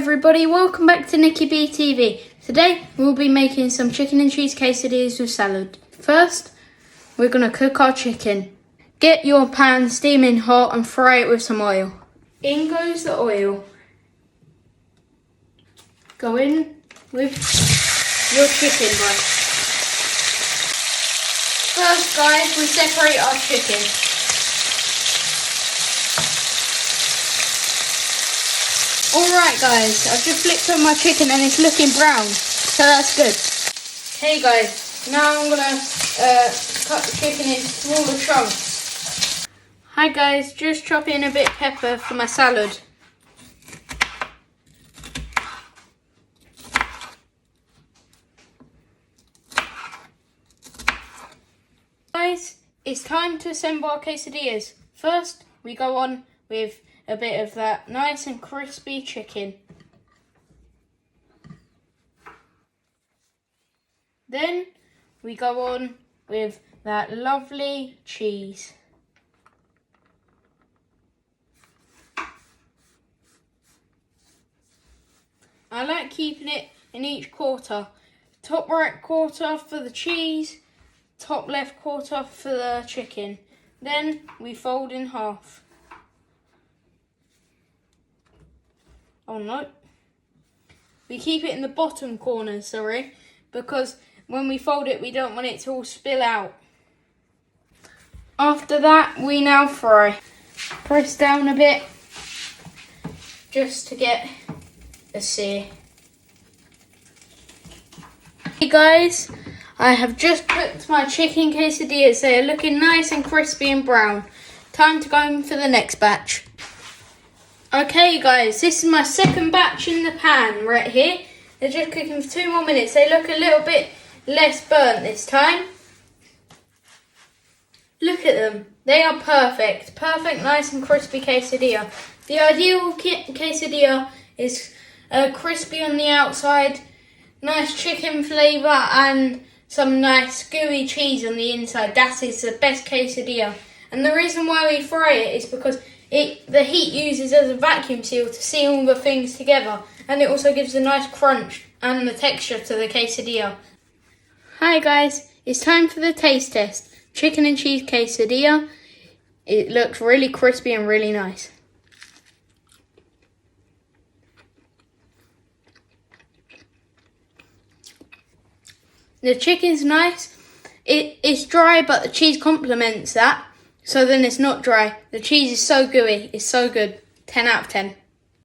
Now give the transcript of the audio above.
everybody, welcome back to Nikki B TV. Today we'll be making some chicken and cheese quesadillas with salad. First, we're going to cook our chicken. Get your pan steaming hot and fry it with some oil. In goes the oil. Go in with your chicken, guys. First, guys, we separate our chicken. Alright guys, I've just flipped on my chicken and it's looking brown, so that's good. Okay guys, now I'm going to cut the chicken into smaller chunks. Hi guys, just chop in a bit of pepper for my salad. Guys, it's time to assemble our quesadillas. First, we go on with a bit of that nice and crispy chicken. Then we go on with that lovely cheese. I like keeping it in each quarter. Top right quarter for the cheese, top left quarter for the chicken. Then we fold in half. Oh no. We keep it in the bottom corner, because when we fold it, we don't want it to all spill out. After that, we now fry. Press down a bit, just to get a sear. Hey guys, I have just cooked my chicken quesadillas. They are looking nice and crispy and brown. Time to go in for the next batch. Okay guys, this is my second batch in the pan right here. They're just cooking for 2 more minutes. They look a little bit less burnt this time. Look at them. They are perfect. Perfect, nice and crispy quesadilla. The ideal quesadilla is crispy on the outside, nice chicken flavour and some nice gooey cheese on the inside. That is the best quesadilla. And the reason why we fry it is because the heat uses as a vacuum seal to seal all the things together, and it also gives a nice crunch and the texture to the quesadilla. Hi guys, it's time for the taste test. Chicken and cheese quesadilla. It looks really crispy and really nice. The chicken's nice. It's dry, but the cheese complements that. So then it's not dry. The cheese is so gooey. It's so good. 10 out of 10.